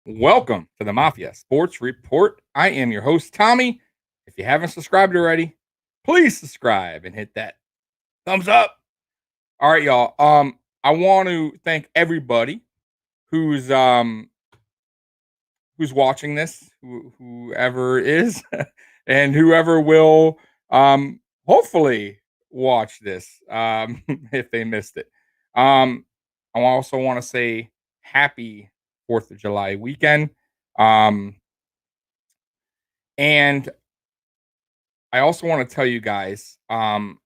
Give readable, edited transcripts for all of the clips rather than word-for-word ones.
Welcome to the Mafia Sports Report. I am your host, Tommy. If you haven't subscribed already, please subscribe and hit that thumbs up. All right, y'all. I want to thank everybody who's um who's watching this, whoever is, and whoever will hopefully watch this if they missed it. Um, I also want to say happy 4th of July weekend. Um, And I also want to tell you guys, I'm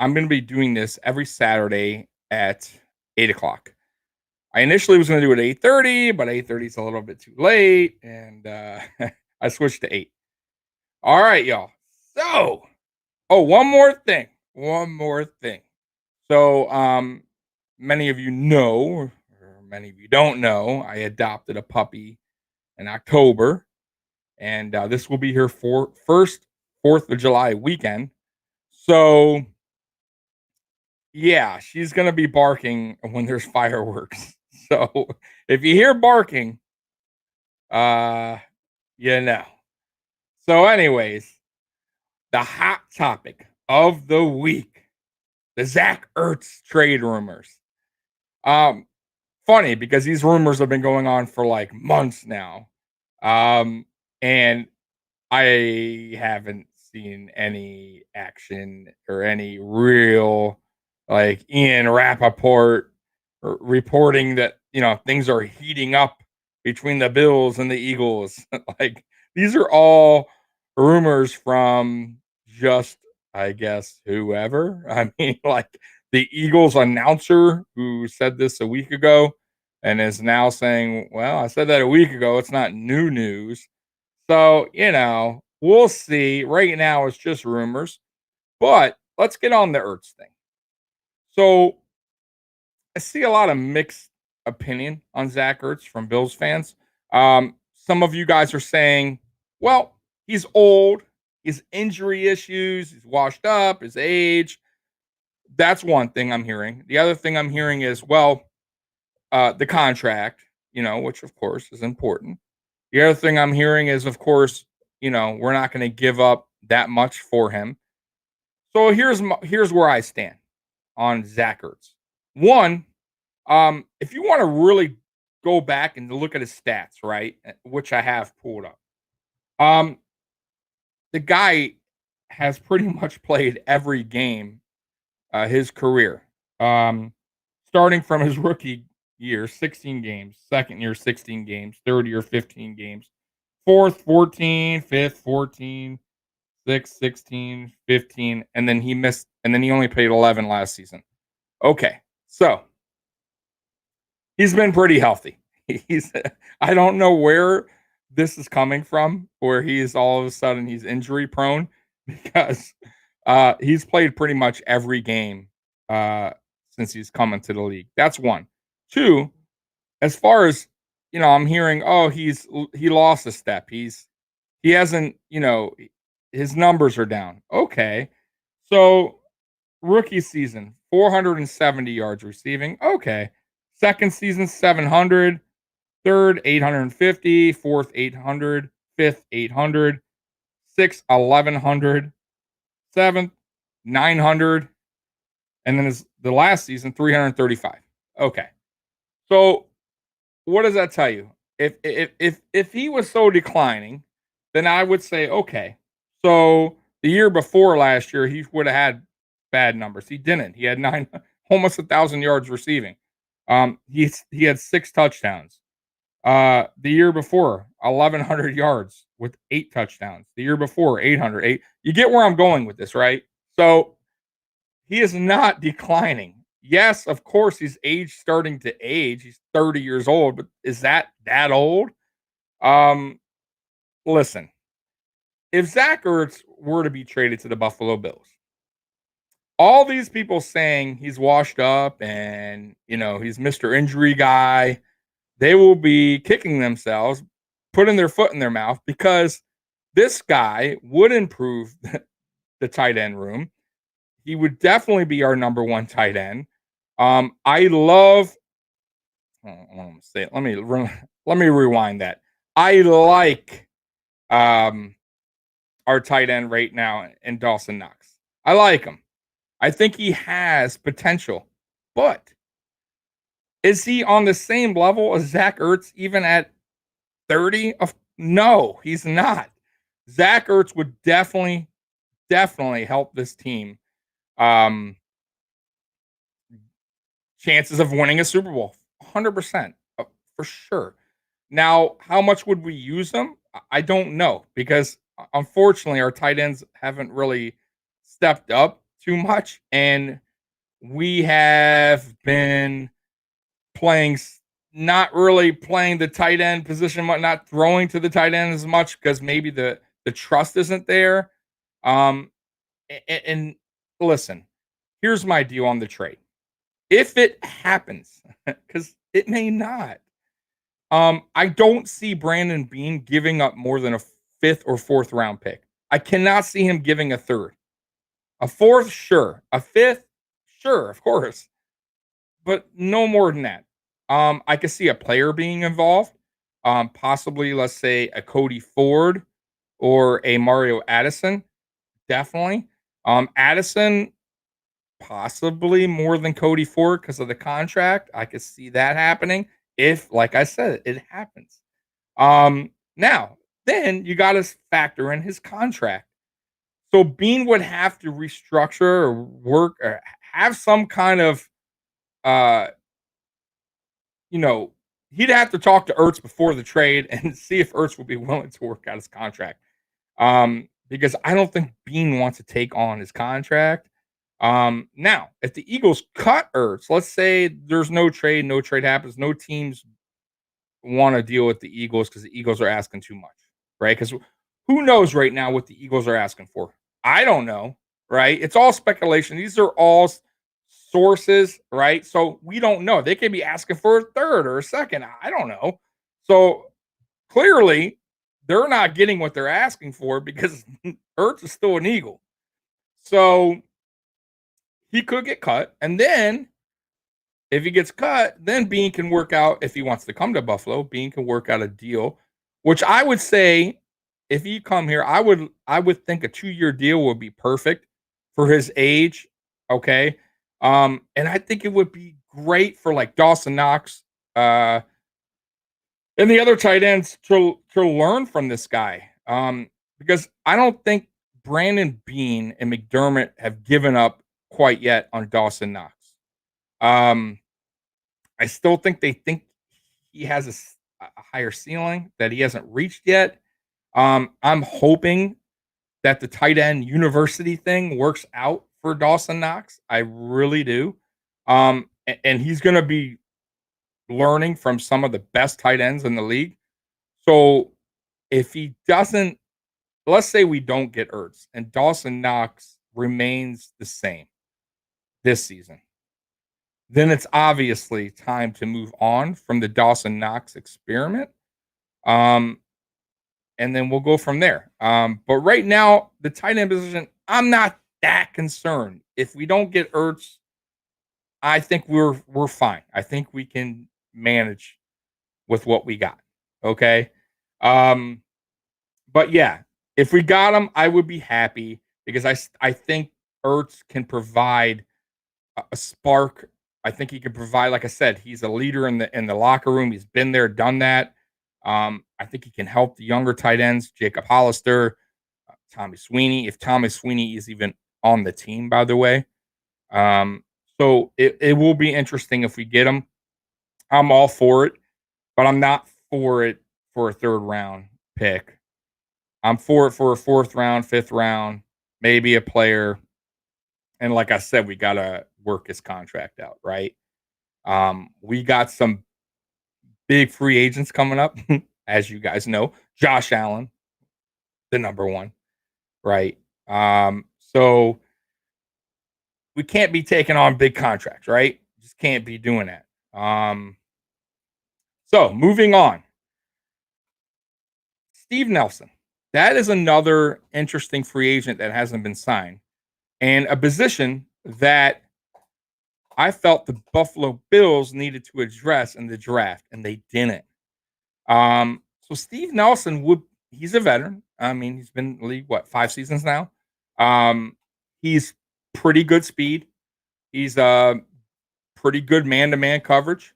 going to be doing this every Saturday at 8 o'clock. I initially was going to do it at 8:30, but 8:30 is a little bit too late, and I switched to 8. All right, y'all. So, one more thing. One more thing. So, many of you know, or many of you don't know, I adopted a puppy in October, and this will be her first 4th of July weekend. So, yeah, she's gonna be barking when there's fireworks. So, if you hear barking, uh, you know. So, anyways, the hot topic of the week: the Zach Ertz trade rumors. Um, Funny because these rumors have been going on for like months now, and I haven't seen any action or any real, like, Ian Rappaport reporting that, things are heating up between the Bills and the Eagles. Like, these are all rumors from just, I guess, whoever. I mean, like, the Eagles announcer who said this a week ago and is now saying, well, I said that a week ago. It's not new news. So, we'll see. Right now, it's just rumors. But let's get on the Ertz thing. So, I see a lot of mixed opinion on Zach Ertz from Bills fans. Some of you guys are saying, well, he's old, his injury issues, he's washed up, his age. That's one thing I'm hearing. The other thing I'm hearing is, well, the contract, which of course is important. The other thing I'm hearing is, of course, we're not going to give up that much for him. So here's where I stand on Zach Ertz. One, if you want to really go back and look at his stats, right, which I have pulled up, um, the guy has pretty much played every game his career. Starting from his rookie year, 16 games, second year, 16 games, third year, 15 games, fourth, 14, fifth, 14, sixth, 16, 15, and then he only played 11 last season. Okay, so he's been pretty healthy. He's I don't know where this is coming from, where he's all of a sudden he's injury prone because he's played pretty much every game uh, since he's come into the league. That's one. Two, as far as I'm hearing, oh, he lost a step. He hasn't, his numbers are down. Okay, so rookie season, 470 yards receiving. Okay, second season, 700. Third, 850. Fourth, 800. Fifth, 800. Sixth, 1100. Seventh, 900. And then the last season, 335. Okay. So what does that tell you? If he was so declining, then I would say, okay. So the year before last year, he would have had bad numbers. He didn't. He had almost 1,000 yards receiving. He had 6 touchdowns. The year before, 1,100 yards with 8 touchdowns. The year before, 808. You get where I'm going with this, right? So he is not declining. Yes, of course, he's starting to age. He's 30 years old, but is that old? Um, Listen, if Zach Ertz were to be traded to the Buffalo Bills, all these people saying he's washed up and he's Mr. Injury guy, they will be kicking themselves, putting their foot in their mouth because this guy would improve the tight end room. He would definitely be our number one tight end. I love. I want to say it. Let me rewind that. I like our tight end right now in Dawson Knox. I like him. I think he has potential, but is he on the same level as Zach Ertz even at 30? No, he's not. Zach Ertz would definitely help this team. Um, Chances of winning a Super Bowl, 100%, for sure. Now, how much would we use them? I don't know because unfortunately our tight ends haven't really stepped up too much, and we have been playing not really playing the tight end position, not throwing to the tight end as much because maybe the trust isn't there. Um, and listen, here's my deal on the trade. If it happens, because it may not, I don't see Brandon Beane giving up more than a fifth or fourth round pick. I cannot see him giving a third. A fourth, sure. A fifth, sure, of course. But no more than that. I could see a player being involved. Possibly, let's say, a Cody Ford or a Mario Addison. Definitely. Addison, possibly more than Cody Ford because of the contract. I could see that happening if, like I said, it happens. Now, then you got to factor in his contract. So Bean would have to restructure or work or have some kind of, uh, you know, he'd have to talk to Ertz before the trade and see if Ertz would be willing to work out his contract. Because I don't think Bean wants to take on his contract. Now, if the Eagles cut Ertz, let's say there's no trade happens, no teams want to deal with the Eagles because the Eagles are asking too much, right? Because who knows right now what the Eagles are asking for? I don't know, right? It's all speculation. These are all sources, right? So we don't know. They could be asking for a third or a second. I don't know. So clearly, they're not getting what they're asking for because Ertz is still an Eagle. So he could get cut. And then if he gets cut, then Bean can work out, if he wants to come to Buffalo, Bean can work out a deal, which I would say if he come here, I would think a 2-year deal would be perfect for his age. Okay. And I think it would be great for like Dawson Knox, and the other tight ends to learn from this guy. Because I don't think Brandon Bean and McDermott have given up quite yet on Dawson Knox. Um, I still think they think he has a higher ceiling that he hasn't reached yet. I'm hoping that the tight end university thing works out for Dawson Knox. I really do. And he's going to be learning from some of the best tight ends in the league. So if he doesn't, let's say we don't get Ertz and Dawson Knox remains the same this season, then it's obviously time to move on from the Dawson Knox experiment. Um, and then we'll go from there. But right now, the tight end position, I'm not that concerned. If we don't get Ertz, I think we're fine. I think we can manage with what we got. Okay. Um, but yeah, if we got him, I would be happy because I think Ertz can provide a spark. I think he can provide, like I said, he's a leader in the locker room. He's been there, done that. I think he can help the younger tight ends, Jacob Hollister, Tommy Sweeney. If Tommy Sweeney is even on the team, by the way. So it will be interesting if we get him. I'm all for it, but I'm not for it for a third round pick. I'm for it for a fourth round, fifth round, maybe a player. And like I said, we gotta work his contract out, right? We got some big free agents coming up, as you guys know. Josh Allen, the number one, right? So we can't be taking on big contracts, right? Just can't be doing that. So moving on. Steve Nelson. That is another interesting free agent that hasn't been signed. And a position that I felt the Buffalo Bills needed to address in the draft, and they didn't. So Steve Nelson he's a veteran. I mean, he's been in the league, 5 seasons now? He's pretty good speed. He's pretty good man-to-man coverage.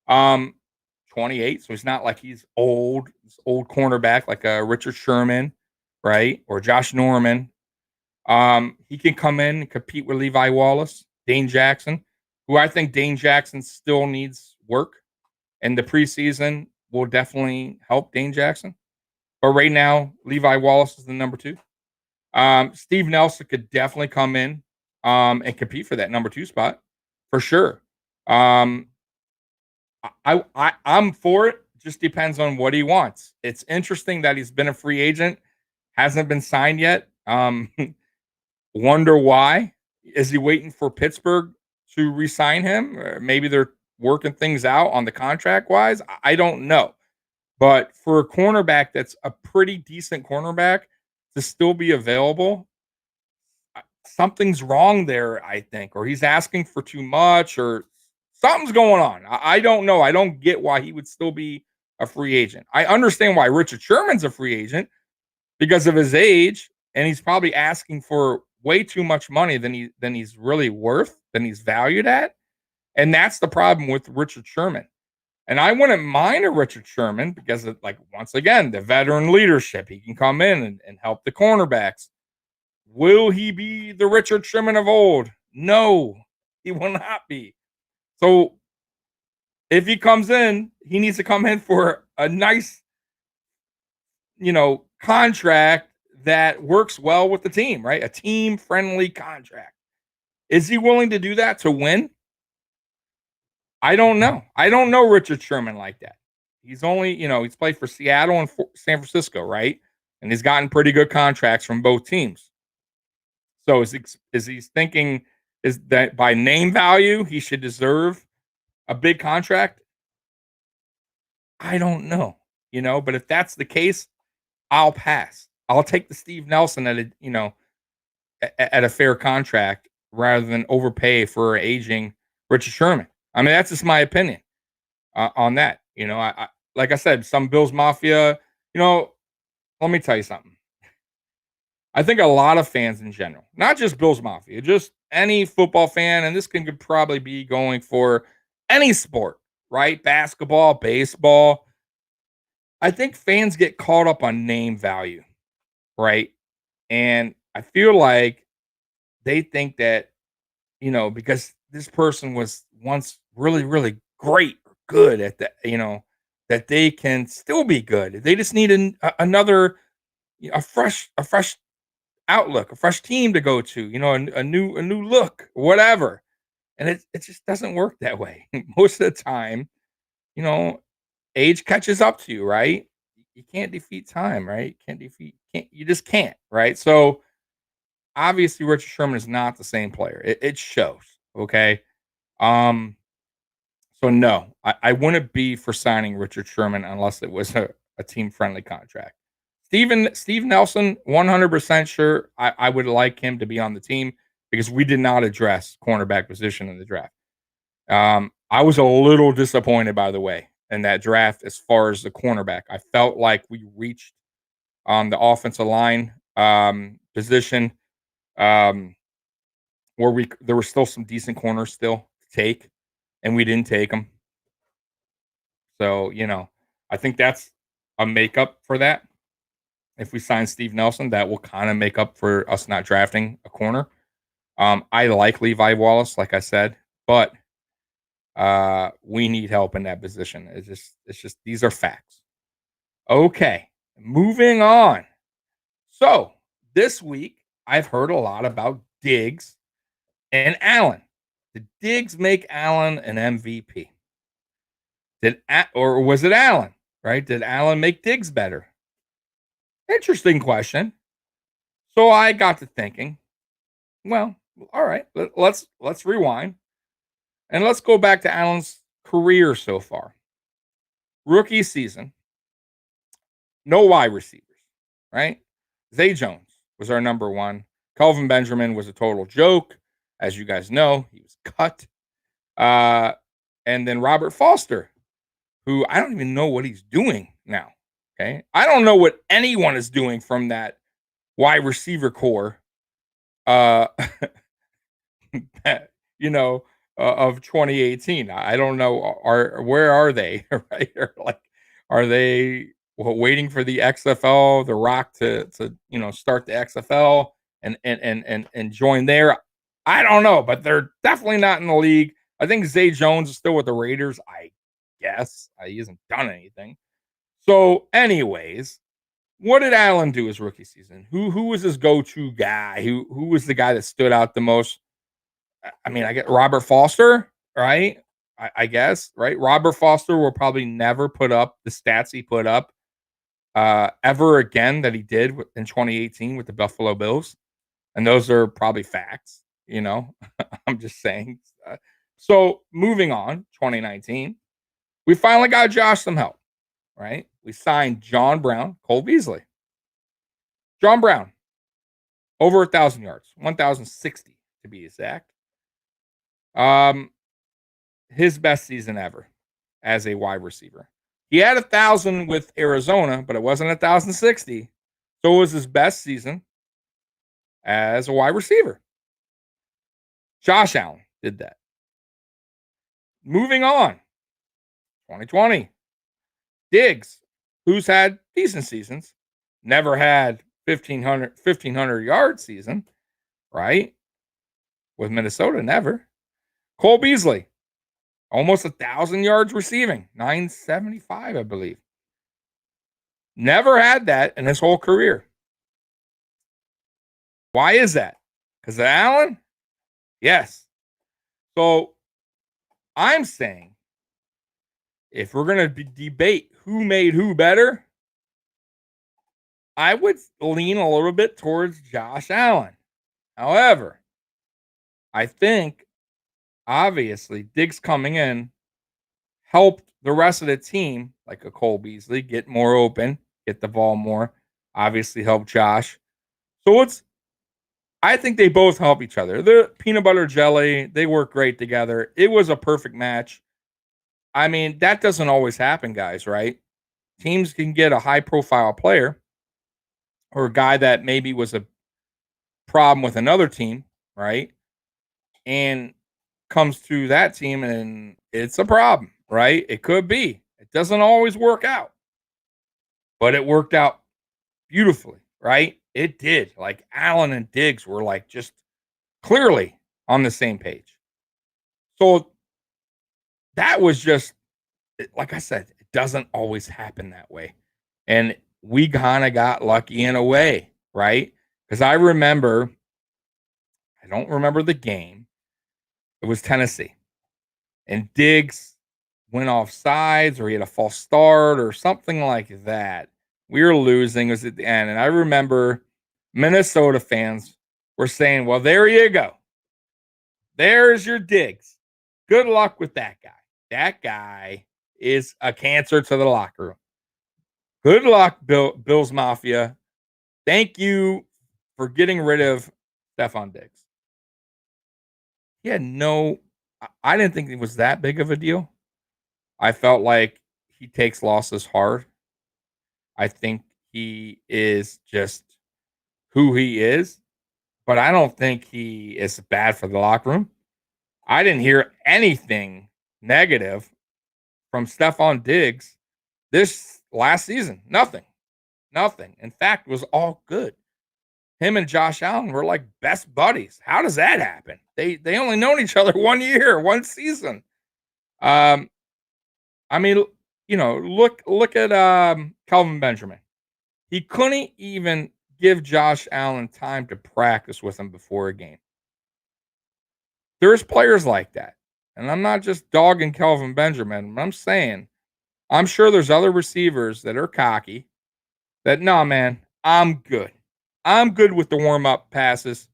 Um, 28, so he's not like he's old cornerback like Richard Sherman, right? Or Josh Norman. He can come in and compete with Levi Wallace, Dane Jackson, who I think Dane Jackson still needs work. And the preseason will definitely help Dane Jackson. But right now, Levi Wallace is the number 2. Steve Nelson could definitely come in and compete for that number 2 spot for sure. I'm for it. Just depends on what he wants. It's interesting that he's been a free agent, hasn't been signed yet. Wonder why? Is he waiting for Pittsburgh to re-sign him? Or maybe they're working things out on the contract wise. I don't know. But for a cornerback that's a pretty decent cornerback to still be available, something's wrong there, I think, or he's asking for too much, or something's going on. I don't know. I don't get why he would still be a free agent. I understand why Richard Sherman's a free agent because of his age, and he's probably asking for way too much money than he's really worth, than he's valued at. And that's the problem with Richard Sherman. And I wouldn't mind a Richard Sherman because of, like, once again, the veteran leadership. He can come in and help the cornerbacks. Will he be the Richard Sherman of old? No, he will not be. So if he comes in, he needs to come in for a nice, contract that works well with the team, right? A team-friendly contract. Is he willing to do that to win? I don't know. I don't know Richard Sherman like that. He's only, he's played for Seattle and San Francisco, right? And he's gotten pretty good contracts from both teams. So is he thinking is that by name value he should deserve a big contract? I don't know, but if that's the case, I'll pass. I'll take the Steve Nelson at a fair contract rather than overpay for aging Richard Sherman. I mean, that's just my opinion on that. I like I said, some Bills Mafia. Let me tell you something. I think a lot of fans in general, not just Bills Mafia, just any football fan, and this could probably be going for any sport, right? Basketball, baseball. I think fans get caught up on name value, right? And I feel like they think that, because this person was once really, really great or good at that, that they can still be good. They just need another, a fresh outlook, a fresh team to go to, a new look, whatever. And it just doesn't work that way. Most of the time, you know, age catches up to you, right? You can't defeat time, right? You just can't, right? So obviously Richard Sherman is not the same player. It shows. Okay. Um, so no, I wouldn't be for signing Richard Sherman unless it was a team friendly contract. Steve Nelson, 100% sure I would like him to be on the team because we did not address cornerback position in the draft. I was a little disappointed, by the way, in that draft as far as the cornerback. I felt like we reached on the offensive line position where there were still some decent corners still to take, and we didn't take them. So, I think that's a makeup for that. If we sign Steve Nelson, that will kind of make up for us not drafting a corner. I like Levi Wallace, like I said, but we need help in that position. It's just these are facts. Okay, moving on. So this week I've heard a lot about Diggs and Allen. Did Diggs make Allen an MVP? Or was it Allen? Right? Did Allen make Diggs better? Interesting question. So I got to thinking, well, all right, let's rewind and let's go back to Allen's career so far. Rookie season, no wide receivers, right? Zay Jones was our number one. Kelvin Benjamin was a total joke. As you guys know, he was cut. And then Robert Foster, who I don't even know what he's doing now. Okay. I don't know what anyone is doing from that wide receiver core, uh, you know, of 2018. I don't know. Where are they? Right? Or like, are they waiting for the XFL, the Rock to start the XFL and join there? I don't know, but they're definitely not in the league. I think Zay Jones is still with the Raiders. I guess he hasn't done anything. So, anyways, what did Allen do his rookie season? Who was his go-to guy? Who was the guy that stood out the most? I mean, I get Robert Foster, right? I guess, right? Robert Foster will probably never put up the stats he put up ever again that he did in 2018 with the Buffalo Bills. And those are probably facts, I'm just saying. So moving on, 2019, we finally got Josh some help, right? We signed John Brown, Cole Beasley. John Brown, over 1,000 yards, 1,060 to be exact. His best season ever as a wide receiver. He had 1,000 with Arizona, but it wasn't 1,060. So it was his best season as a wide receiver. Josh Allen did that. Moving on, 2020. Diggs, who's had decent seasons, never had 1,500 yard season, right? With Minnesota, never. Cole Beasley, almost 1,000 yards receiving, 975, I believe. Never had that in his whole career. Why is that? Because of Allen? Yes. So I'm saying if we're going to debate who made who better, I would lean a little bit towards Josh Allen. However, I think obviously Diggs coming in helped the rest of the team, like a Cole Beasley, get more open, get the ball more, obviously help Josh. So I think they both help each other. They're peanut butter jelly. They work great together. It was a perfect match. I mean, that doesn't always happen, guys, right? Teams can get a high profile player or a guy that maybe was a problem with another team, right? And comes to that team and it's a problem, right? It could be. It doesn't always work out, but it worked out beautifully, right? It did. Like Allen and Diggs were like just clearly on the same page. So that was just, like I said, it doesn't always happen that way. And we kind of got lucky in a way, right? Because I don't remember the game. It was Tennessee. And Diggs went off sides or he had a false start or something like that. We were losing. It was at the end. And I remember Minnesota fans were saying, well, there you go. There's your Diggs. Good luck with that guy. That guy is a cancer to the locker room. Good luck, Bills Mafia. Thank you for getting rid of Stephon Diggs. He had I didn't think it was that big of a deal. I felt like he takes losses hard. I think he is just who he is, but I don't think he is bad for the locker room. I didn't hear anything negative from Stephon Diggs this last season. Nothing. In fact, it was all good. Him and Josh Allen were like best buddies. How does that happen? They only known each other 1 year, 1 season. I mean, look at Kelvin Benjamin. He couldn't even give Josh Allen time to practice with him before a game. There's players like that. And I'm not just dogging Kelvin Benjamin. I'm saying I'm sure there's other receivers that are cocky that, no, man, I'm good. I'm good with the warm-up passes.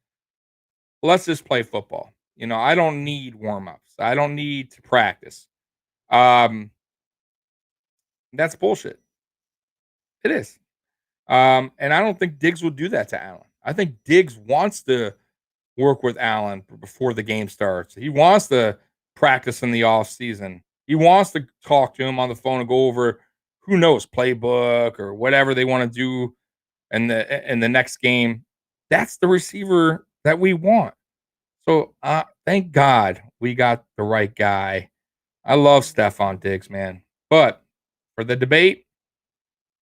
Let's just play football. I don't need warm-ups. I don't need to practice. That's bullshit. It is. And I don't think Diggs will do that to Allen. I think Diggs wants to work with Allen before the game starts. He wants to practice in the off season. He wants to talk to him on the phone and go over who knows, playbook or whatever they want to do in the next game. That's the receiver that we want. So thank God we got the right guy. I love Stephon Diggs, man. But for the debate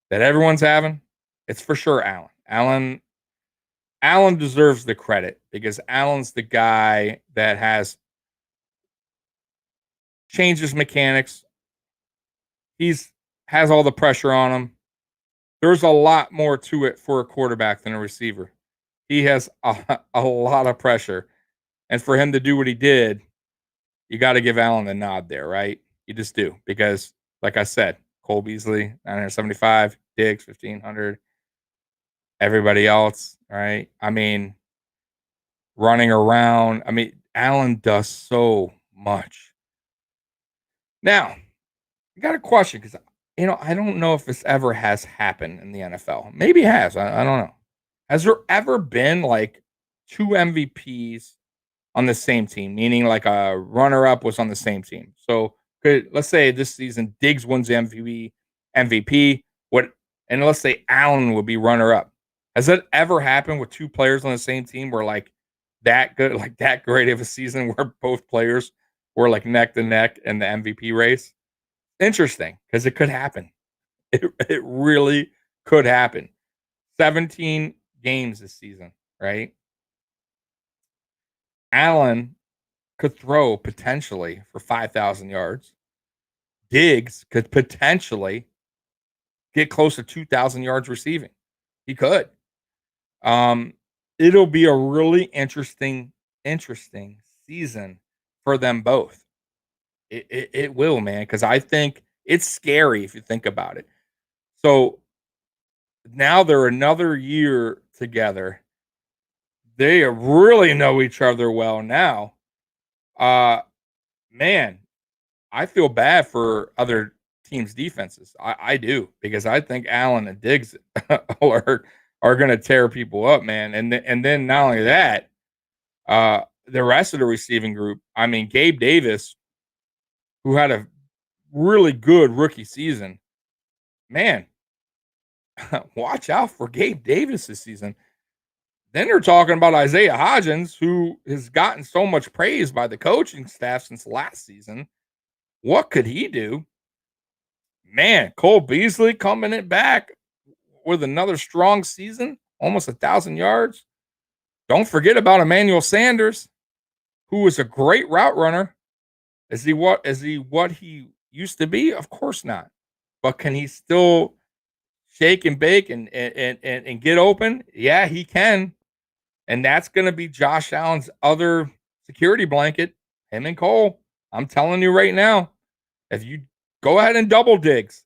that everyone's having, it's for sure Allen. Allen deserves the credit because Allen's the guy that has changed his mechanics. He's has all the pressure on him. There's a lot more to it for a quarterback than a receiver. He has a lot of pressure. And for him to do what he did, you got to give Allen the nod there, right? You just do. Because, like I said, Cole Beasley, 975, Diggs, 1,500. Everybody else, right? I mean, running around. I mean, Allen does so much. Now, I got a question because, I don't know if this ever has happened in the NFL. Maybe it has. I don't know. Has there ever been like two MVPs on the same team, meaning like a runner-up was on the same team? So let's say this season Diggs wins the MVP. And let's say Allen would be runner-up. Has that ever happened with two players on the same team where like that good, like that great of a season where both players were like neck to neck in the MVP race? Interesting, because it could happen. It really could happen. 17 games this season, right? Allen could throw potentially for 5,000 yards. Diggs could potentially get close to 2,000 yards receiving. He could. It'll be a really interesting season for them both. It will, man, because I think it's scary if you think about it. So now they're another year together. They really know each other well now. Man, I feel bad for other teams' defenses. I do because I think Allen and Diggs are going to tear people up, man. And then not only that, the rest of the receiving group. I mean, Gabe Davis, who had a really good rookie season, man. Watch out for Gabe Davis this season. Then they're talking about Isaiah Hodgins, who has gotten so much praise by the coaching staff since last season. What could he do? Man, Cole Beasley coming it back with another strong season, almost 1,000 yards. Don't forget about Emmanuel Sanders, who was a great route runner. Is he what he used to be? Of course not. But can he still shake and bake and get open? Yeah, he can. And that's going to be Josh Allen's other security blanket, him and Cole. I'm telling you right now, if you go ahead and double Diggs,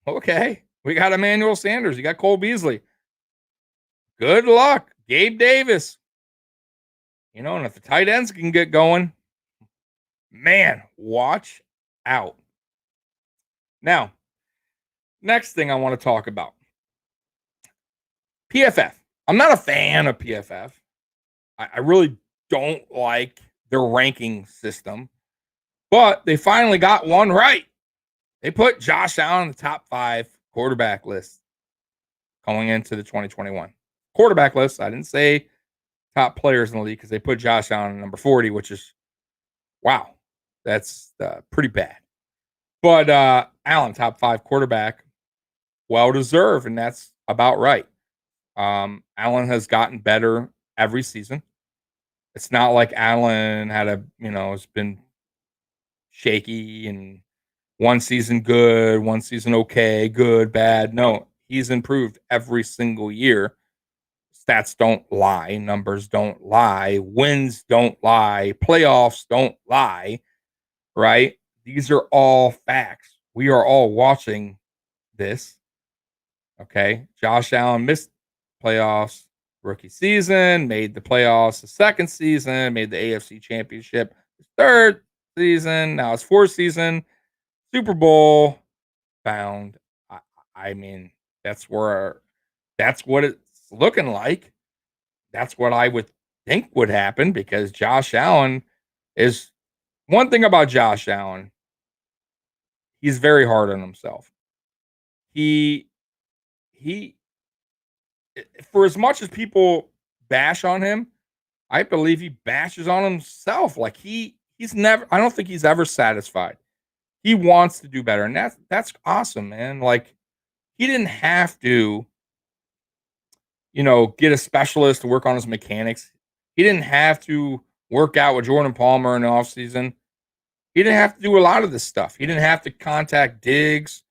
okay, we got Emmanuel Sanders. You got Cole Beasley. Good luck, Gabe Davis. And if the tight ends can get going, man, watch out. Now, next thing I want to talk about. PFF. I'm not a fan of PFF. I really don't like their ranking system, but they finally got one right. They put Josh Allen in the top 5 quarterback list going into the 2021 quarterback list. I didn't say top players in the league because they put Josh Allen at number 40, which is, wow, that's pretty bad. But Allen, top 5 quarterback, well-deserved, and that's about right. Allen has gotten better every season. It's not like Allen has been shaky and one season good, one season okay, good, bad. No, he's improved every single year. Stats don't lie. Numbers don't lie. Wins don't lie. Playoffs don't lie, right? These are all facts. We are all watching this. Okay. Josh Allen missed playoffs rookie season, made the playoffs the second season, made the AFC Championship his third season. Now it's fourth season, Super Bowl bound. I mean, that's what it's looking like. That's what I would think would happen because Josh Allen is one thing about Josh Allen. He's very hard on himself. he he for as much as people bash on him, I believe he bashes on himself. Like he's never I don't think he's ever satisfied. He wants to do better, and that's awesome, man. Like he didn't have to, get a specialist to work on his mechanics. He didn't have to work out with Jordan Palmer in the offseason. He didn't have to do a lot of this stuff. He didn't have to contact Diggs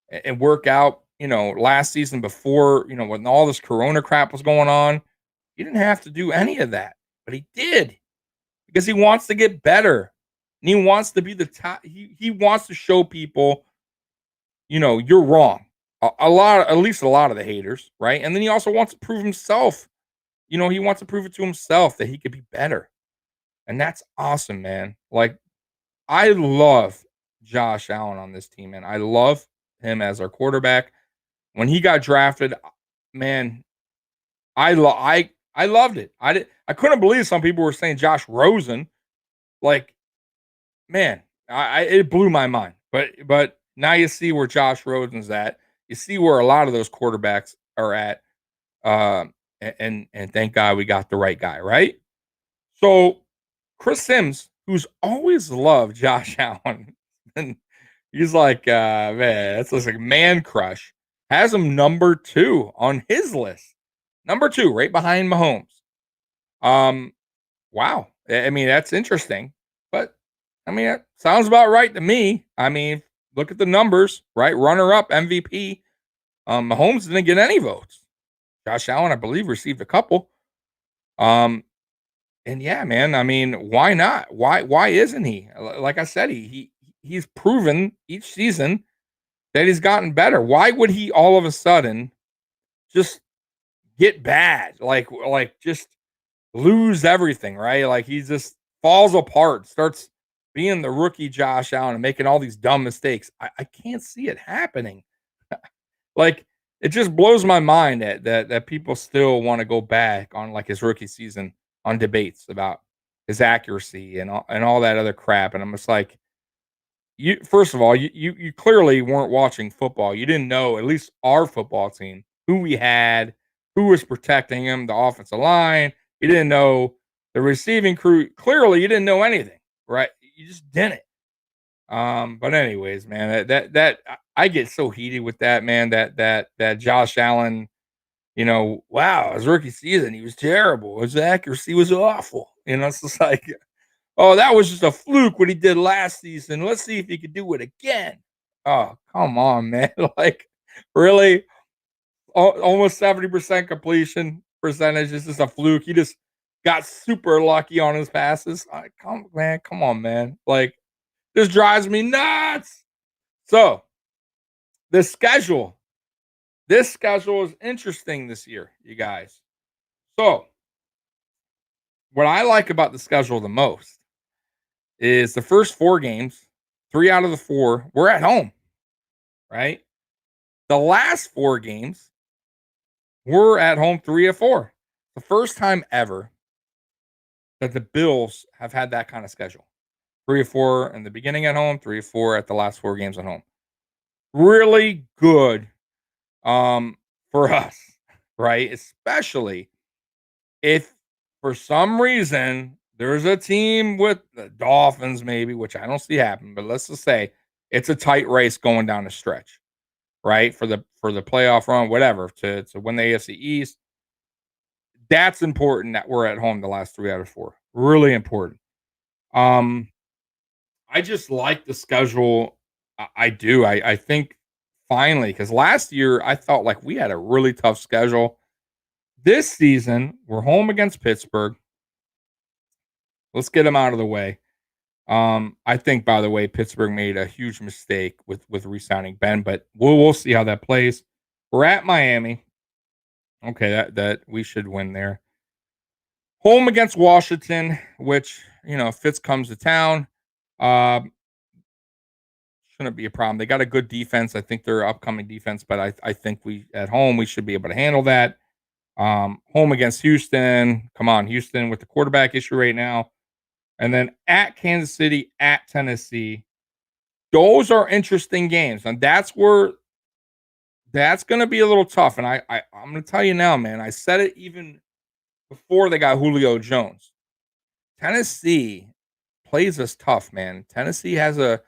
and work out, last season before, when all this corona crap was going on. He didn't have to do any of that, but he did because he wants to get better. And he wants to be the top. He wants to show people, you're wrong. At least a lot of the haters, right? And then he also wants to prove himself. He wants to prove it to himself that he could be better. And that's awesome, man. Like, I love Josh Allen on this team, man. I love him as our quarterback. When he got drafted, man, I loved it. I couldn't believe some people were saying Josh Rosen. Like, man, it blew my mind. But now you see where Josh Rosen's at. You see where a lot of those quarterbacks are at. And thank God we got the right guy, right? So Chris Sims, who's always loved Josh Allen, and he's like, man, that's like a man crush, has him number 2 on his list. Number 2, right behind Mahomes. Wow. I mean, that's interesting. But I mean, it sounds about right to me. I mean, look at the numbers, right? Runner up MVP. Mahomes didn't get any votes. Josh Allen, I believe, received a couple. And yeah, man, I mean, why not? Why isn't he? Like I said, he's proven each season that he's gotten better. Why would he all of a sudden just get bad? Like just lose everything, right? Like he just falls apart, starts being the rookie Josh Allen and making all these dumb mistakes. I can't see it happening. Like it just blows my mind that people still want to go back on like his rookie season on debates about his accuracy and all that other crap. And I'm just like, you first of all, you clearly weren't watching football. You didn't know, at least our football team, who we had, who was protecting him, the offensive line. You didn't know the receiving crew. Clearly, you didn't know anything, right? You just didn't. But anyways, man, that I get so heated with that, man. That Josh Allen, wow, his rookie season, he was terrible. His accuracy was awful. It's just like, oh, that was just a fluke what he did last season. Let's see if he could do it again. Oh, come on, man. Like, really? Almost 70% completion percentage is just a fluke. He just got super lucky on his passes. Come on, man. Like, this drives me nuts. So, the schedule. This schedule is interesting this year, you guys. So, what I like about the schedule the most is the first 4 games, 3 out of the 4, we're at home, right? The last 4 games, we're at home 3 of 4. The first time ever that the Bills have had that kind of schedule. 3 of 4 in the beginning at home, 3 of 4 at the last 4 games at home. Really good for us, right? Especially if for some reason there's a team with the Dolphins, maybe, which I don't see happen, but let's just say it's a tight race going down the stretch, right? For the playoff run, whatever, to win the AFC East. That's important that we're at home the last 3 out of 4. Really important. I just like the schedule. I do. I think finally, because last year I felt like we had a really tough schedule. This season, we're home against Pittsburgh. Let's get them out of the way. I think, by the way, Pittsburgh made a huge mistake with re-signing Ben, but we'll see how that plays. We're at Miami. Okay, that we should win there. Home against Washington, which Fitz comes to town. Shouldn't be a problem. They got a good defense. I think their upcoming defense, but I think we at home we should be able to handle that. Home against Houston. Come on, Houston with the quarterback issue right now. And then at Kansas City, at Tennessee. Those are interesting games. And that's where That's gonna be a little tough, and I'm gonna tell you now, man. I said it even before they got Julio Jones. Tennessee plays us tough, man. Tennessee has a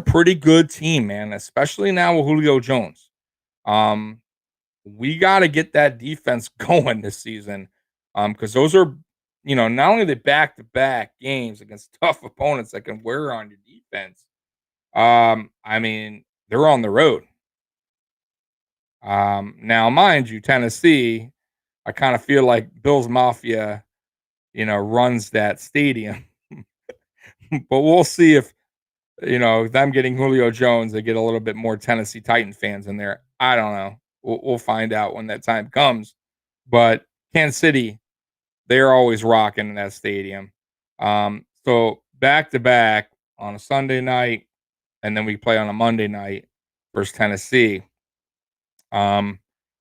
pretty good team, man, especially now with Julio Jones. Um, we got to get that defense going this season, because those are, not only the back-to-back games against tough opponents that can wear on your defense. I mean, they're on the road. Now, mind you, Tennessee, I kind of feel like Bill's Mafia, runs that stadium, but we'll see if them getting Julio Jones, they get a little bit more Tennessee Titan fans in there. I don't know. We'll find out when that time comes. But Kansas City, they're always rocking in that stadium. So back to back on a Sunday night, and then we play on a Monday night versus Tennessee. Man,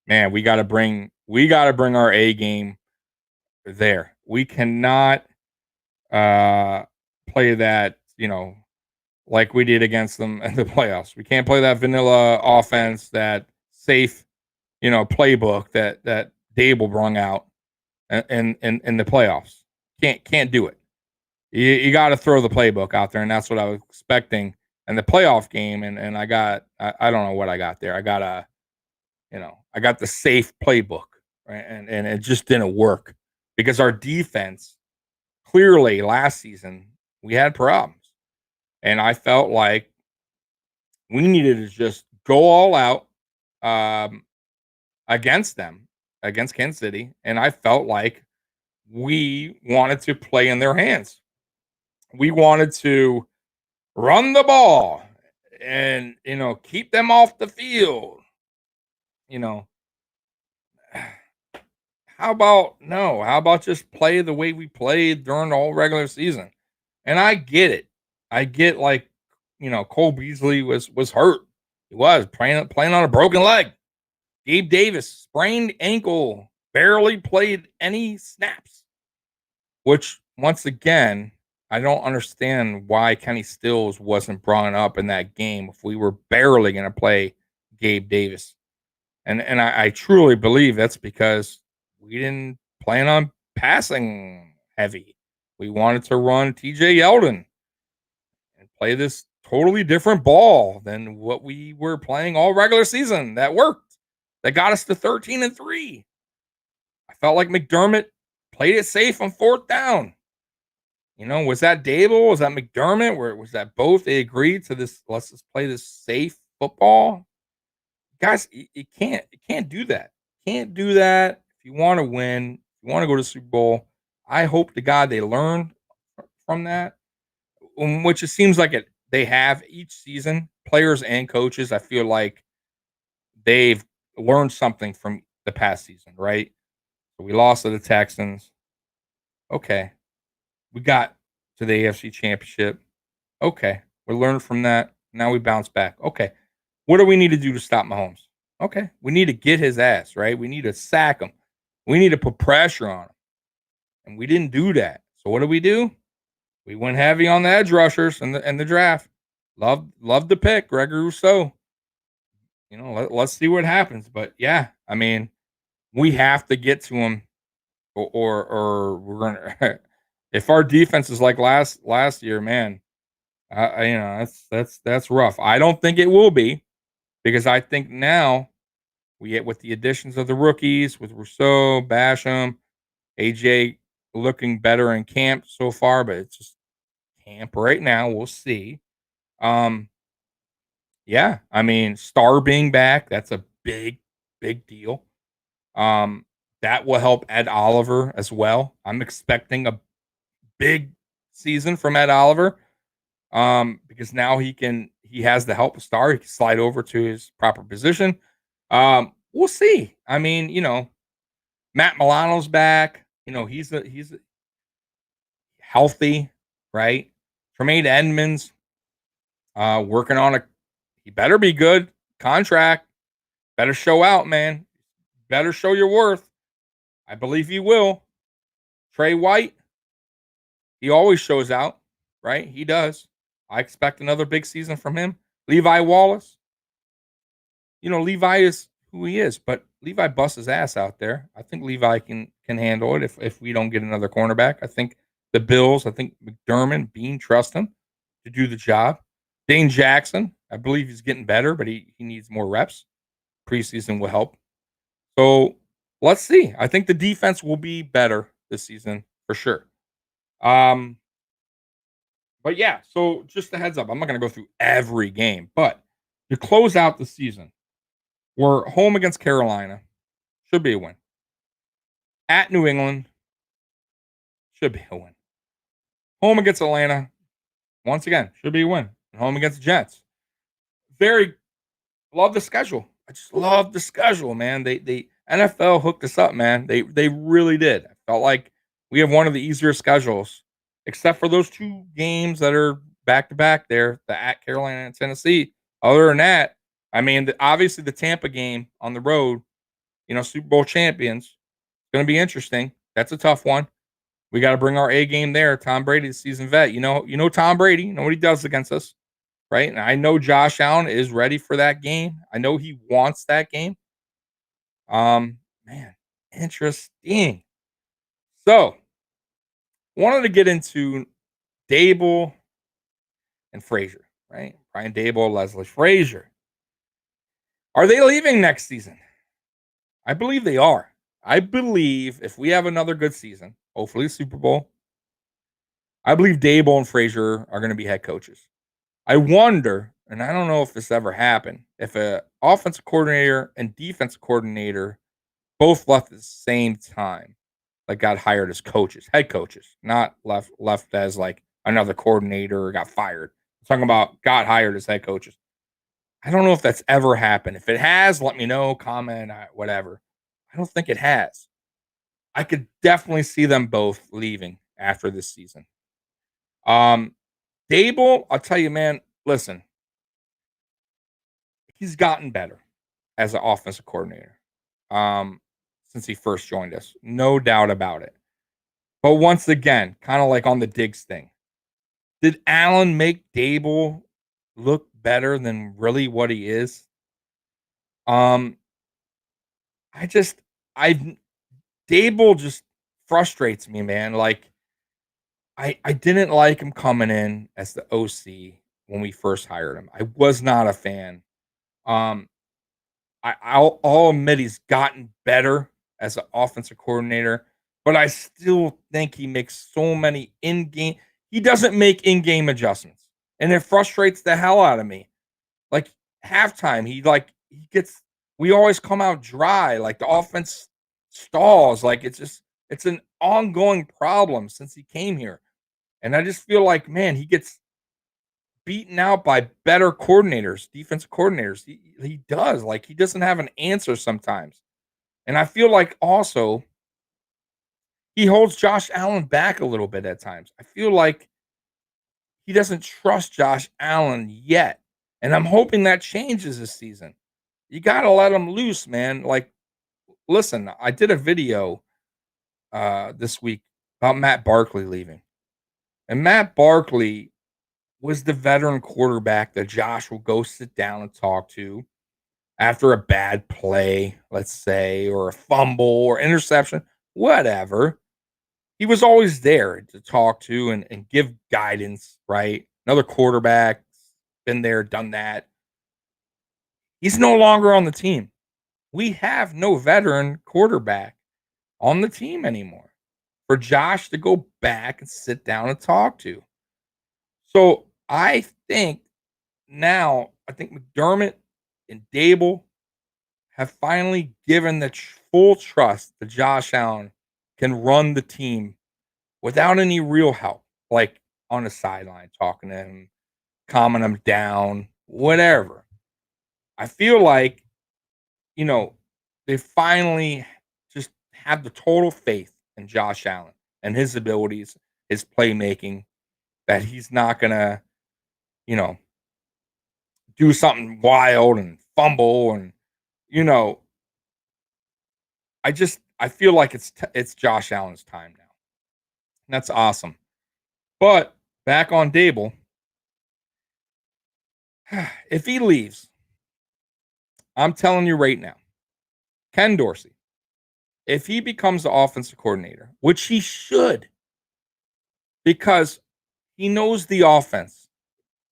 we gotta bring our A game there. We cannot play that, like we did against them in the playoffs. We can't play that vanilla offense, that safe, playbook that Daboll brung out in the playoffs. Can't do it. You got to throw the playbook out there, and that's what I was expecting in the playoff game. And I don't know what I got there. I got the safe playbook, right? And it just didn't work because our defense clearly last season we had problems. And I felt like we needed to just go all out um, against them, against Kansas City. And I felt like we wanted to play in their hands. We wanted to run the ball and, keep them off the field. You know, how about no? How about just play the way we played during the whole regular season? And I get it. I get like, Cole Beasley was hurt. He was playing on a broken leg. Gabe Davis sprained ankle, barely played any snaps. Which once again, I don't understand why Kenny Stills wasn't brought up in that game if we were barely going to play Gabe Davis. And I truly believe that's because we didn't plan on passing heavy. We wanted to run TJ Yeldon and play this totally different ball than what we were playing all regular season. That worked. That got us to 13-3. I felt like McDermott played it safe on fourth down. Was that Daboll? Was that McDermott? Where was that both? They agreed to this. Let's just play this safe football. Guys, you can't do that. Can't do that. If you want to win, if you want to go to the Super Bowl, I hope to God they learn from that. Which it seems like they have each season, players and coaches. I feel like they've learned something from the past season, right? So we lost to the Texans. Okay. We got to the AFC Championship. Okay. We learned from that. Now we bounce back. Okay. What do we need to do to stop Mahomes? Okay. We need to get his ass, right? We need to sack him. We need to put pressure on him. And we didn't do that. So what do? We went heavy on the edge rushers in the draft. Loved the pick, Gregory Rousseau. Let's see what happens. But yeah, I mean, we have to get to him, or we're gonna. If our defense is like last year, man, that's rough. I don't think it will be, because I think now we get with the additions of the rookies with Rousseau, Basham, AJ looking better in camp so far, but it's just camp right now. We'll see. Um, yeah, I mean, Star being back, that's a big deal. Um, that will help Ed Oliver as well. I'm expecting a big season from Ed Oliver. Because now he has the help of Star. He can slide over to his proper position. We'll see. I mean, Matt Milano's back. He's healthy, right? Tremaine Edmonds, working on he better be good contract. Better show out, man. Better show your worth. I believe he will. Trey White, he always shows out, right? He does. I expect another big season from him. Levi Wallace, Levi is who he is, but Levi busts his ass out there. I think Levi can handle it if we don't get another cornerback. I think the Bills, I think McDermott, Bean trust him to do the job. Dane Jackson, I believe he's getting better, but he needs more reps. Preseason will help. So let's see. I think the defense will be better this season for sure. But yeah, so just a heads up, I'm not going to go through every game, but to close out the season, we're home against Carolina, should be a win. At New England, should be a win. Home against Atlanta, once again, should be a win. And home against the Jets. Very love the schedule. I just love the schedule, man. They NFL hooked us up, man. They really did. I felt like we have one of the easier schedules, except for those two games that are back to back there, the at Carolina and Tennessee. Other than that, I mean, obviously the Tampa game on the road, Super Bowl champions, it's going to be interesting. That's a tough one. We got to bring our A game there. Tom Brady, the seasoned vet. Tom Brady. You know what he does against us, right? And I know Josh Allen is ready for that game. I know he wants that game. Man, interesting. So, wanted to get into Daboll and Frazier, right? Brian Daboll, Leslie Frazier. Are they leaving next season? I believe they are. I believe if we have another good season, hopefully Super Bowl, I believe Daboll and Frazier are going to be head coaches. I wonder, and I don't know if this ever happened, if a offensive coordinator and defensive coordinator both left at the same time, like got hired as coaches, head coaches, not left as like another coordinator or got fired. I'm talking about got hired as head coaches. I don't know if that's ever happened. If it has, let me know, comment, whatever. I don't think it has. I could definitely see them both leaving after this season. Daboll, I'll tell you, man, listen, he's gotten better as an offensive coordinator since he first joined us. No doubt about it. But once again, kind of like on the Diggs thing, did Allen make Daboll look better than really what he is? I Daboll just frustrates me, man. Like, I didn't like him coming in as the OC when we first hired him. I was not a fan. Um, I'll admit he's gotten better as an offensive coordinator, but I still think he makes so many in-game. He doesn't make in-game adjustments, and it frustrates the hell out of me. Like halftime, he gets. We always come out dry. Like the offense stalls. Like it's an ongoing problem since he came here, and I just feel like, man, he gets beaten out by better coordinators, defensive coordinators. He does. Like he doesn't have an answer sometimes. And I feel like also he holds Josh Allen back a little bit at times. I feel like he doesn't trust Josh Allen yet. And I'm hoping that changes this season. You got to let him loose, man. Like, listen, I did a video this week about Matt Barkley leaving. And Matt Barkley was the veteran quarterback that Josh will go sit down and talk to after a bad play, let's say, or a fumble or interception, whatever. He was always there to talk to and give guidance, right? Another quarterback, been there, done that. He's no longer on the team. We have no veteran quarterback on the team anymore for Josh to go back and sit down and talk to. So I think McDermott and Daboll have finally given the full trust that Josh Allen can run the team without any real help, like on the sideline, talking to him, calming him down, whatever. I feel like, they finally just have the total faith in Josh Allen and his abilities, his playmaking, that he's not going to, you know, do something wild and fumble and, you know, I feel like it's Josh Allen's time now. And that's awesome. But back on Daboll, if he leaves, I'm telling you right now, Ken Dorsey, if he becomes the offensive coordinator, which he should, because he knows the offense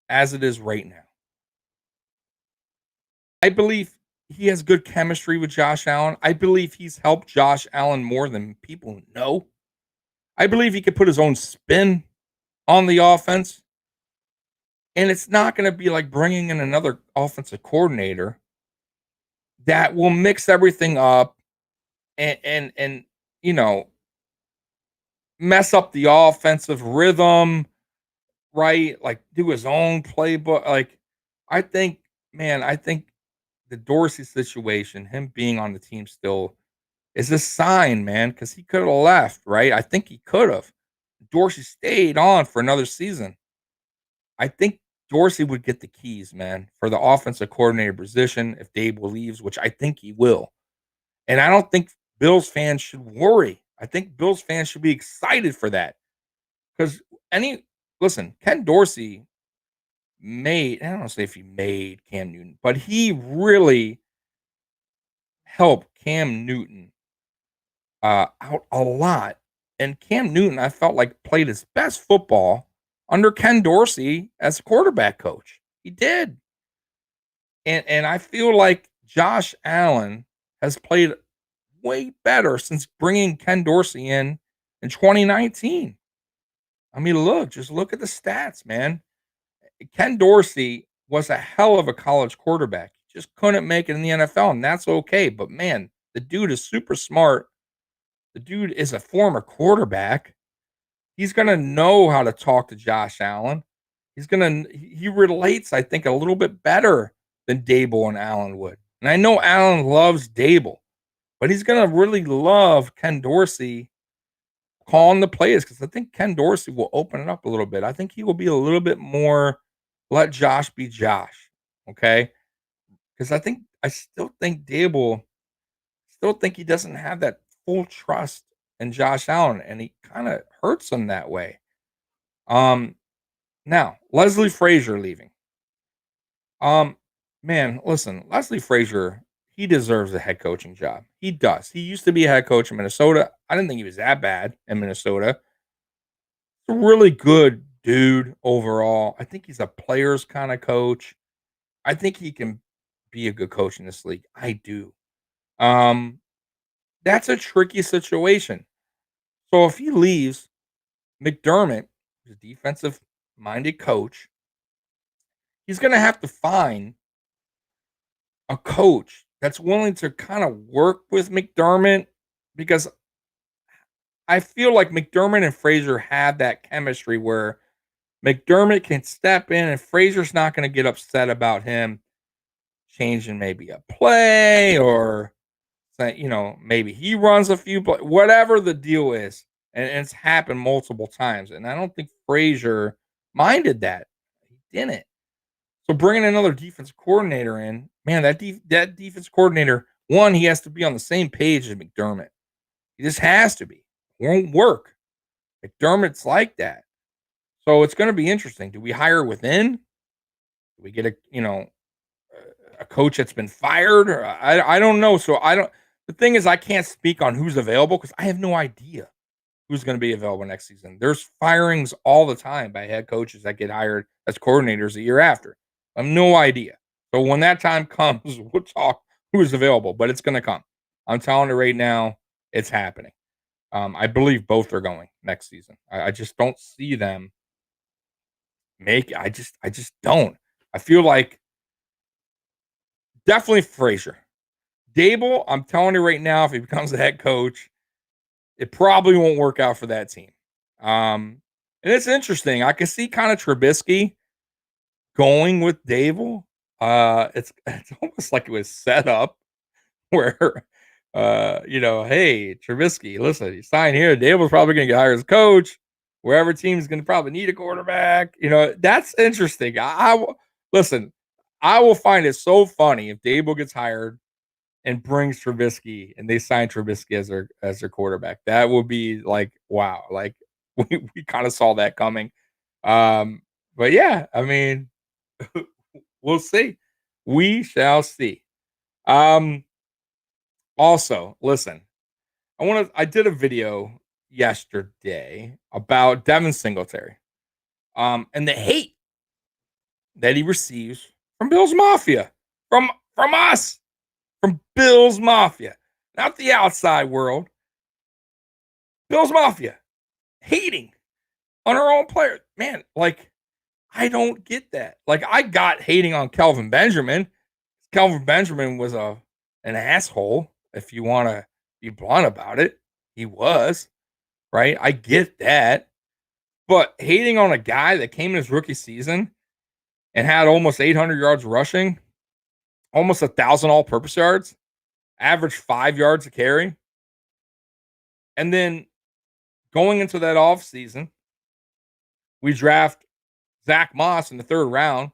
as it is right now. I believe he has good chemistry with Josh Allen. I believe he's helped Josh Allen more than people know. I believe he could put his own spin on the offense. And it's not going to be like bringing in another offensive coordinator that will mix everything up and you know, mess up the offensive rhythm, right? Like do his own playbook. Like I think, man, I think the Dorsey situation, him being on the team still is a sign, man, because he could have left, right? I think he could have. Dorsey stayed on for another season. I think Dorsey would get the keys, man, for the offensive coordinator position if Daboll leaves, which I think he will. And I don't think Bills fans should worry. I think Bills fans should be excited for that because any listen, Ken Dorsey made, I don't say if he made Cam Newton, but he really helped Cam Newton out a lot. And Cam Newton, I felt like played his best football under Ken Dorsey as a quarterback coach. He did. And I feel like Josh Allen has played way better since bringing Ken Dorsey in 2019. I mean, just look at the stats, man. Ken Dorsey was a hell of a college quarterback. Just couldn't make it in the NFL, and that's okay. But man, the dude is super smart. The dude is a former quarterback. He's gonna know how to talk to Josh Allen. He relates, I think, a little bit better than Daboll and Allen would. And I know Allen loves Daboll, but he's gonna really love Ken Dorsey calling the plays because I think Ken Dorsey will open it up a little bit. I think he will be a little bit more let Josh be Josh. Okay. Because I still think Daboll still think he doesn't have that full trust in Josh Allen, and he kind of hurts him that way. Um, Now Leslie Frazier leaving. Um, Man, listen, Leslie Frazier, he deserves a head coaching job. He does. He used to be a head coach in Minnesota. I didn't think he was that bad in Minnesota. He's a really good dude overall. I think he's a player's kind of coach. I think he can be a good coach in this league. I do. Um, that's a tricky situation. So if he leaves, McDermott, who's a defensive minded coach, he's going to have to find a coach that's willing to kind of work with McDermott because I feel like McDermott and Frazier have that chemistry where McDermott can step in and Frazier's not going to get upset about him changing maybe a play or maybe he runs a few play, whatever the deal is. And it's happened multiple times. And I don't think Frazier minded that. He didn't. So bringing another defense coordinator in, man, that defense coordinator, one, he has to be on the same page as McDermott. He just has to be. It won't work. McDermott's like that. So it's going to be interesting. Do we hire within? Do we get a coach that's been fired? Or I don't know. So I don't. The thing is, I can't speak on who's available because I have no idea who's going to be available next season. There's firings all the time by head coaches that get hired as coordinators the year after. I have no idea. So when that time comes, we'll talk who's available, but it's going to come. I'm telling you right now, it's happening. I believe both are going next season. I just don't see them make it. I just don't. I feel like definitely Frazier. Daboll, I'm telling you right now, if he becomes the head coach, it probably won't work out for that team. And it's interesting. I can see kind of Trubisky going with Daboll. It's almost like it was set up where hey, Trubisky, listen, you sign here. Daboll's probably gonna get hired as coach. Wherever team's gonna probably need a quarterback. That's interesting. Listen, I will find it so funny if Daboll gets hired and brings Trubisky and they sign Trubisky as their quarterback. That would be like, wow, like we kind of saw that coming. But yeah, I mean, we'll see. We shall see. Also, listen, I did a video yesterday about Devin Singletary. And the hate that he receives from Bill's Mafia, from us, from Bill's Mafia, not the outside world. Bill's Mafia hating on our own player. Man, like, I don't get that. Like, I got hating on Kelvin Benjamin. Kelvin Benjamin was an asshole, if you want to be blunt about it. He was, right? I get that. But hating on a guy that came in his rookie season and had almost 800 yards rushing, almost 1,000 all-purpose yards, averaged 5 yards a carry. And then going into that offseason, we draft Zach Moss in the 3rd round.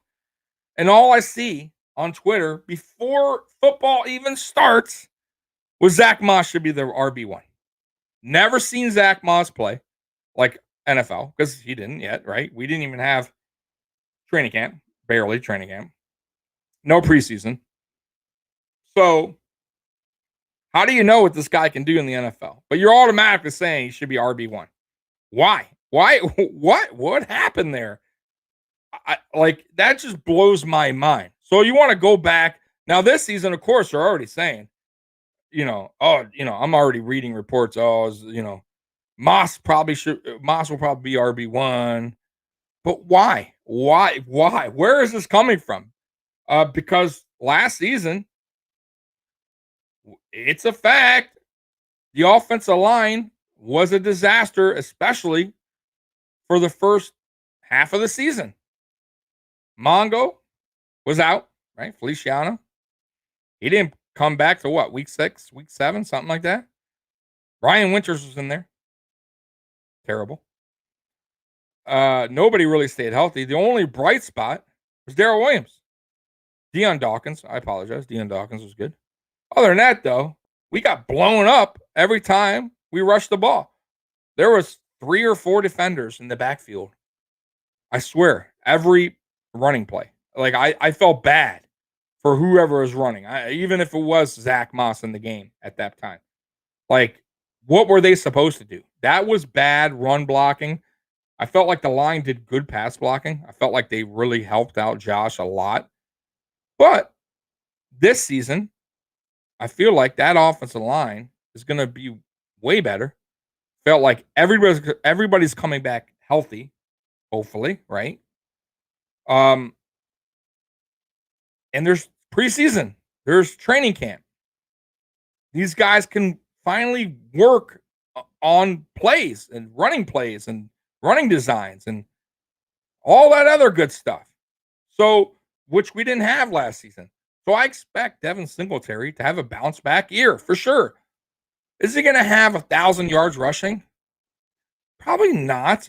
And all I see on Twitter before football even starts was Zach Moss should be the RB1. Never seen Zach Moss play like NFL because he didn't yet, right? We didn't even have training camp, barely training camp, no preseason. So how do you know what this guy can do in the NFL? But you're automatically saying he should be RB1. Why? What happened there? Like, that just blows my mind. So you want to go back now this season? Of course, they're already saying, I'm already reading reports. Moss will probably be RB1. But why? Where is this coming from? Because last season, it's a fact, the offensive line was a disaster, especially for the first half of the season. Mongo was out, right? Feliciano. He didn't come back to what? Week 6, week 7, something like that. Ryan Winters was in there. Terrible. Nobody really stayed healthy. The only bright spot was Darrell Williams. Deion Dawkins. I apologize. Deion Dawkins was good. Other than that, though, we got blown up every time we rushed the ball. There was 3 or 4 defenders in the backfield. I swear, every running play. Like, I felt bad for whoever was running, even if it was Zach Moss in the game at that time. Like, what were they supposed to do? That was bad run blocking. I felt like the line did good pass blocking. I felt like they really helped out Josh a lot. But this season, I feel like that offensive line is going to be way better. Felt like everybody's coming back healthy, hopefully, right? And there's preseason. There's training camp. These guys can finally work on plays and running designs and all that other good stuff. So, which we didn't have last season. So I expect Devin Singletary to have a bounce back year for sure. Is he going to have 1,000 yards rushing? Probably not.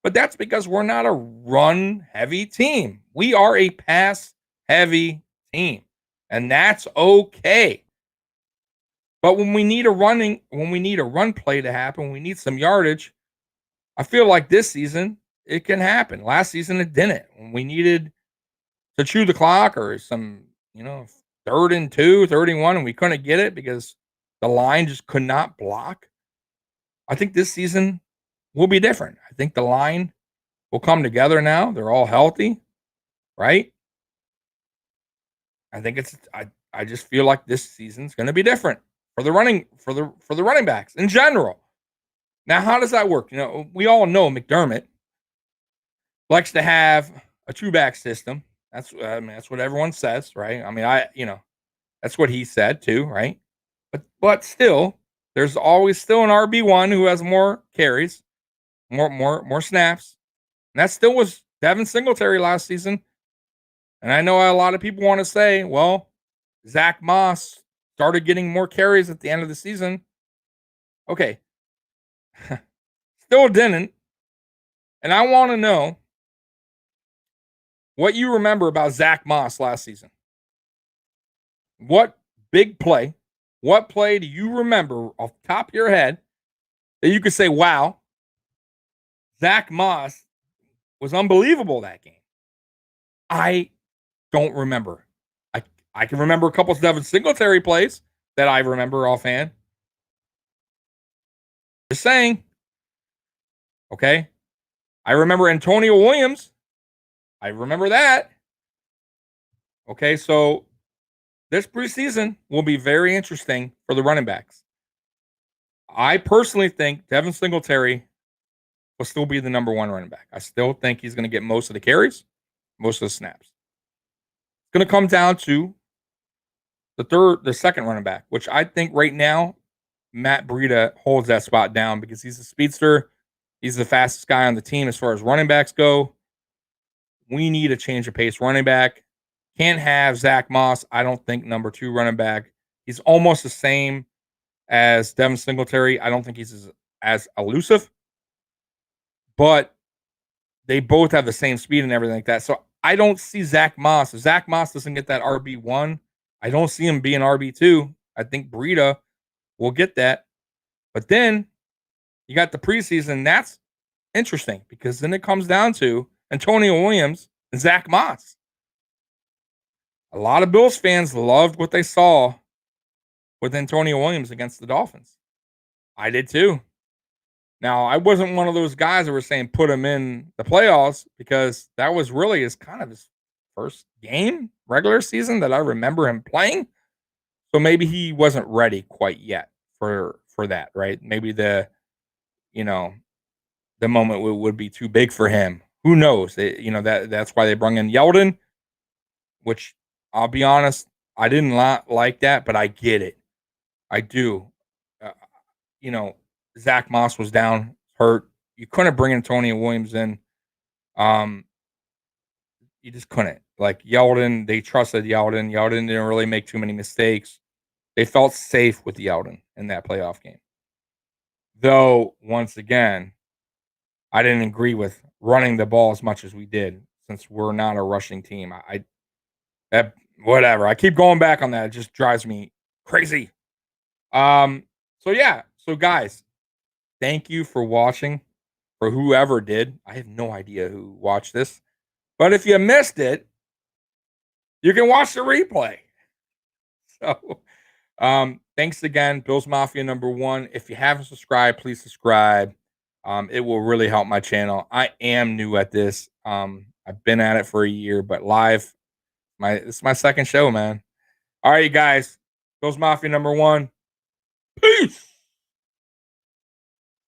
But that's because we're not a run-heavy team. We are a pass-heavy team. And that's okay. But when we need a run play to happen, we need some yardage. I feel like this season it can happen. Last season it didn't. When we needed to chew the clock or some, 3rd and 2, 3rd and 1, and we couldn't get it because the line just could not block. I think this season will be different. I think the line will come together now. They're all healthy, right? I think I just feel like this season's going to be different for the running backs in general. Now, how does that work? We all know McDermott likes to have a true back system. That's what everyone says, right? That's what he said too, right? But still, there's always still an RB1 who has more carries, more snaps. And that still was Devin Singletary last season. And I know a lot of people want to say, well, Zach Moss started getting more carries at the end of the season. Okay. Still didn't. And I want to know what you remember about Zach Moss last season. What big play, what play do you remember off the top of your head that you could say, wow, Zach Moss was unbelievable that game? I don't remember. I can remember a couple of Devin Singletary plays that I remember offhand. Just saying. Okay. I remember Antonio Williams. I remember that. Okay. So this preseason will be very interesting for the running backs. I personally think Devin Singletary will still be the number one running back. I still think he's going to get most of the carries, most of the snaps. It's going to come down to the second running back, which I think right now Matt Breida holds that spot down because he's a speedster. He's the fastest guy on the team as far as running backs go. We need a change of pace running back. Can't have Zach Moss. I don't think number 2 running back. He's almost the same as Devin Singletary. I don't think he's as elusive, but they both have the same speed and everything like that. So I don't see Zach Moss. If Zach Moss doesn't get that RB1, I don't see him being RB2. I think Breida will get that. But then you got the preseason. That's interesting because then it comes down to Antonio Williams and Zach Moss. A lot of Bills fans loved what they saw with Antonio Williams against the Dolphins. I did too. Now, I wasn't one of those guys that were saying put him in the playoffs because that was really his first game, regular season that I remember him playing. So maybe he wasn't ready quite yet for that, right? Maybe the moment would be too big for him. Who knows? That's why they brought in Yeldon, which I'll be honest, I didn't like that, but I get it. I do. Uh, Zach Moss was down, hurt. You couldn't bring Antonio Williams in. You just couldn't. Like Yeldon, they trusted Yeldon. Yeldon didn't really make too many mistakes. They felt safe with Yeldon in that playoff game. Though, once again, I didn't agree with running the ball as much as we did since we're not a rushing team. Whatever. I keep going back on that. It just drives me crazy. So guys, thank you for watching. For whoever did, I have no idea who watched this, but if you missed it, you can watch the replay. So, thanks again, Bills Mafia #1. If you haven't subscribed, please subscribe. It will really help my channel. I am new at this. I've been at it for a year, but live, it's my second show, man. All right, you guys, Bills Mafia #1. Peace.